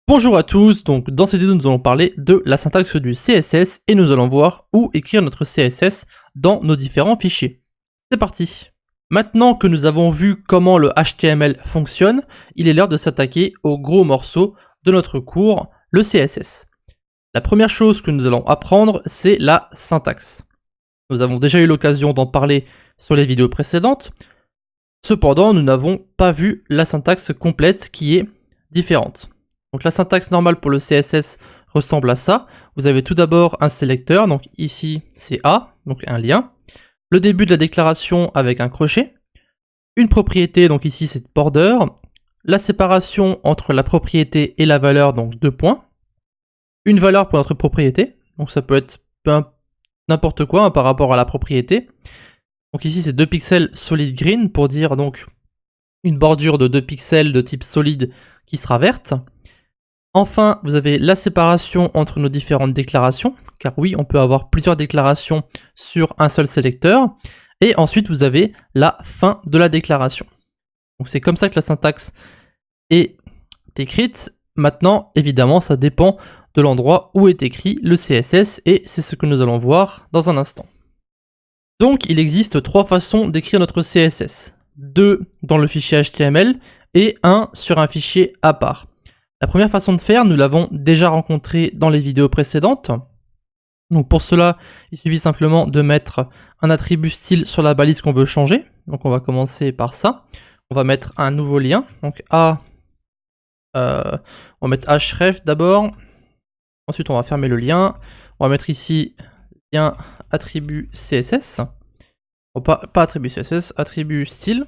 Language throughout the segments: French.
Bonjour à tous, donc dans cette vidéo nous allons parler de la syntaxe du CSS et nous allons voir où écrire notre CSS dans nos différents fichiers. C'est parti. Maintenant que nous avons vu comment le HTML fonctionne, il est l'heure de s'attaquer au gros morceau de notre cours, le CSS. La première chose que nous allons apprendre, c'est la syntaxe. Nous avons déjà eu l'occasion d'en parler sur les vidéos précédentes, cependant nous n'avons pas vu la syntaxe complète qui est différente. Donc la syntaxe normale pour le CSS ressemble à ça. Vous avez tout d'abord un sélecteur, donc ici c'est A, donc un lien. Le début de la déclaration avec un crochet. Une propriété, donc ici c'est border. La séparation entre la propriété et la valeur, donc 2 points. Une valeur pour notre propriété, donc ça peut être n'importe quoi par rapport à la propriété. Donc ici c'est 2 pixels solid green pour dire donc une bordure de 2 pixels de type solide qui sera verte. Enfin, vous avez la séparation entre nos différentes déclarations, car oui, on peut avoir plusieurs déclarations sur un seul sélecteur. Et ensuite, vous avez la fin de la déclaration. Donc c'est comme ça que la syntaxe est écrite. Maintenant, évidemment, ça dépend de l'endroit où est écrit le CSS, et c'est ce que nous allons voir dans un instant. Donc, il existe 3 façons d'écrire notre CSS. 2 dans le fichier HTML et 1 sur un fichier à part. La première façon de faire, nous l'avons déjà rencontré dans les vidéos précédentes. Donc pour cela, il suffit simplement de mettre un attribut style sur la balise qu'on veut changer. Donc on va commencer par ça. On va mettre un nouveau lien. Donc on va mettre href d'abord. Ensuite on va fermer le lien. On va mettre ici lien attribut CSS. Pas attribut CSS, attribut style.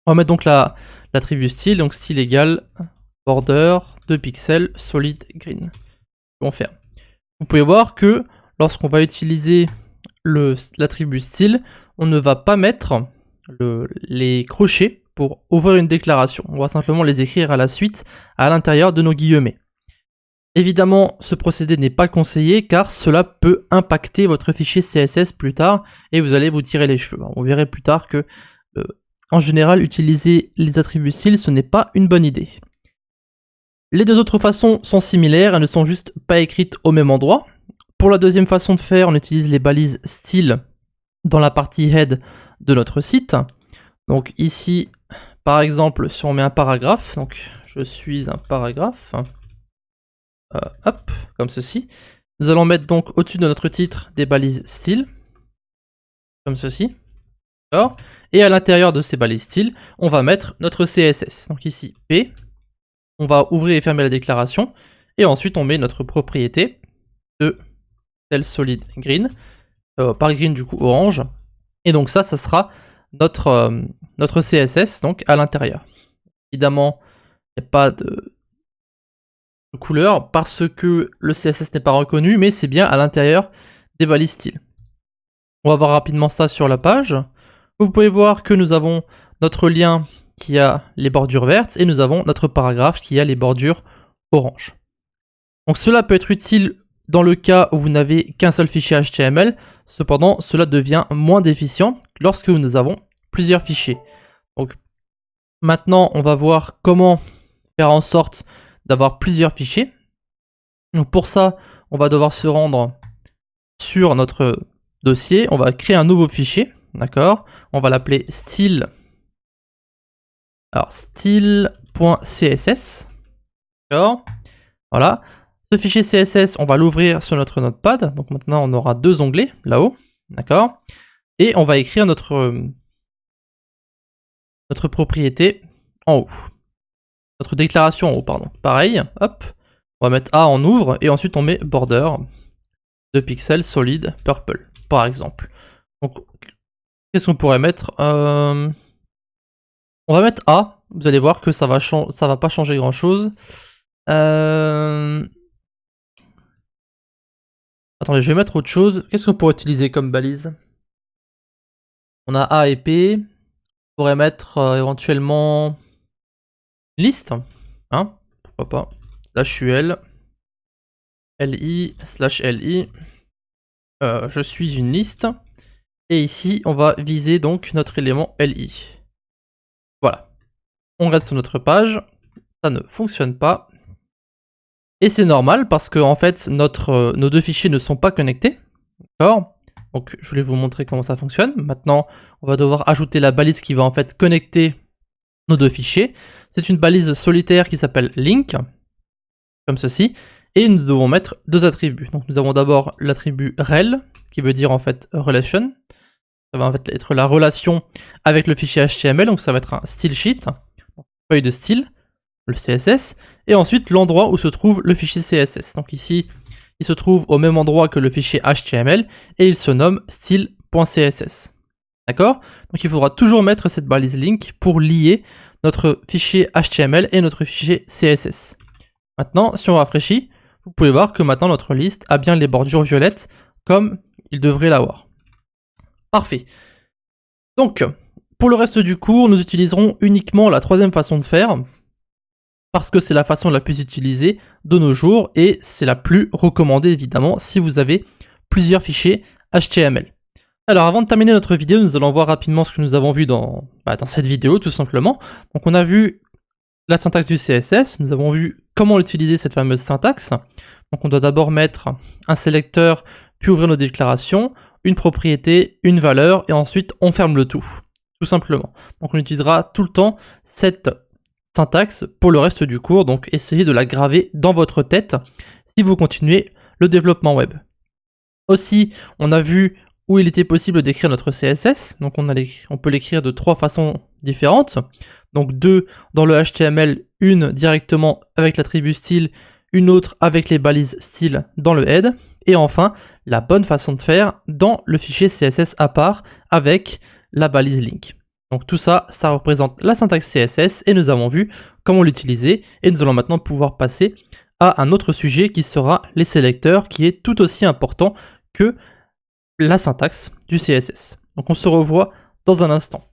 On va mettre donc l'attribut style, donc style égale border 2 pixels solid green. On ferme. Vous pouvez voir que lorsqu'on va utiliser l'attribut style, on ne va pas mettre les crochets pour ouvrir une déclaration. On va simplement les écrire à la suite à l'intérieur de nos guillemets. Évidemment, ce procédé n'est pas conseillé car cela peut impacter votre fichier CSS plus tard et vous allez vous tirer les cheveux. On verra plus tard que, en général, utiliser les attributs style, ce n'est pas une bonne idée. Les deux autres façons sont similaires, elles ne sont juste pas écrites au même endroit. Pour la deuxième façon de faire, on utilise les balises style dans la partie head de notre site. Donc ici, par exemple, si on met un paragraphe, donc je suis un paragraphe, hop, comme ceci. Nous allons mettre donc au-dessus de notre titre des balises style, comme ceci. D'accord. Et à l'intérieur de ces balises style, on va mettre notre CSS. Donc ici, P. On va ouvrir et fermer la déclaration, et ensuite on met notre propriété de tel solid green, par green du coup orange, et donc ça sera notre CSS donc à l'intérieur. Évidemment, il n'y a pas de couleur parce que le CSS n'est pas reconnu, mais c'est bien à l'intérieur des balises style. On va voir rapidement ça sur la page. Vous pouvez voir que nous avons notre lien qui a les bordures vertes, et nous avons notre paragraphe qui a les bordures orange. Donc cela peut être utile dans le cas où vous n'avez qu'un seul fichier HTML, cependant cela devient moins déficient lorsque nous avons plusieurs fichiers. Donc maintenant on va voir comment faire en sorte d'avoir plusieurs fichiers. Donc pour ça, on va devoir se rendre sur notre dossier, on va créer un nouveau fichier, d'accord? On va l'appeler style. Alors, style.css, d'accord, voilà. Ce fichier CSS, on va l'ouvrir sur notre notepad. Donc maintenant, on aura 2 onglets là-haut, d'accord. Et on va écrire notre propriété en haut. Notre déclaration en haut, pardon. Pareil, hop, on va mettre A en ouvre et ensuite on met border 2 pixels solid purple, par exemple. Donc, qu'est-ce qu'on pourrait mettre on va mettre A, vous allez voir que ça va pas changer grand chose. Attendez, je vais mettre autre chose. Qu'est-ce qu'on pourrait utiliser comme balise? On a A et P. On pourrait mettre éventuellement une liste. Hein, pourquoi pas. Slash UL. LI, slash LI. Je suis une liste. Et ici, on va viser donc notre élément LI. Voilà. On reste sur notre page. Ça ne fonctionne pas. Et c'est normal parce que en fait nos deux fichiers ne sont pas connectés. D'accord? Donc je voulais vous montrer comment ça fonctionne. Maintenant, on va devoir ajouter la balise qui va en fait connecter nos deux fichiers. C'est une balise solitaire qui s'appelle link, comme ceci. Et nous devons mettre deux attributs. Donc nous avons d'abord l'attribut rel, qui veut dire en fait relation. Ça va en fait être la relation avec le fichier HTML, donc ça va être un style sheet, feuille de style, le CSS, et ensuite l'endroit où se trouve le fichier CSS. Donc ici, il se trouve au même endroit que le fichier HTML, et il se nomme style.css. D'accord? Donc il faudra toujours mettre cette balise link pour lier notre fichier HTML et notre fichier CSS. Maintenant, si on rafraîchit, vous pouvez voir que maintenant notre liste a bien les bordures violettes comme il devrait l'avoir. Parfait. Donc, pour le reste du cours, nous utiliserons uniquement la troisième façon de faire, parce que c'est la façon la plus utilisée de nos jours, et c'est la plus recommandée évidemment si vous avez plusieurs fichiers HTML. Alors avant de terminer notre vidéo, nous allons voir rapidement ce que nous avons vu dans cette vidéo tout simplement. Donc on a vu la syntaxe du CSS, nous avons vu comment utiliser cette fameuse syntaxe. Donc on doit d'abord mettre un sélecteur, puis ouvrir nos déclarations, une propriété, une valeur, et ensuite on ferme le tout simplement. Donc on utilisera tout le temps cette syntaxe pour le reste du cours, donc essayez de la graver dans votre tête si vous continuez le développement web. Aussi, on a vu où il était possible d'écrire notre CSS, donc on peut l'écrire de trois façons différentes, donc deux dans le HTML, une directement avec l'attribut style, une autre avec les balises style dans le head, et enfin la bonne façon de faire dans le fichier CSS à part avec la balise link. Donc tout ça, ça représente la syntaxe CSS et nous avons vu comment l'utiliser, et nous allons maintenant pouvoir passer à un autre sujet qui sera les sélecteurs, qui est tout aussi important que la syntaxe du CSS. Donc on se revoit dans un instant.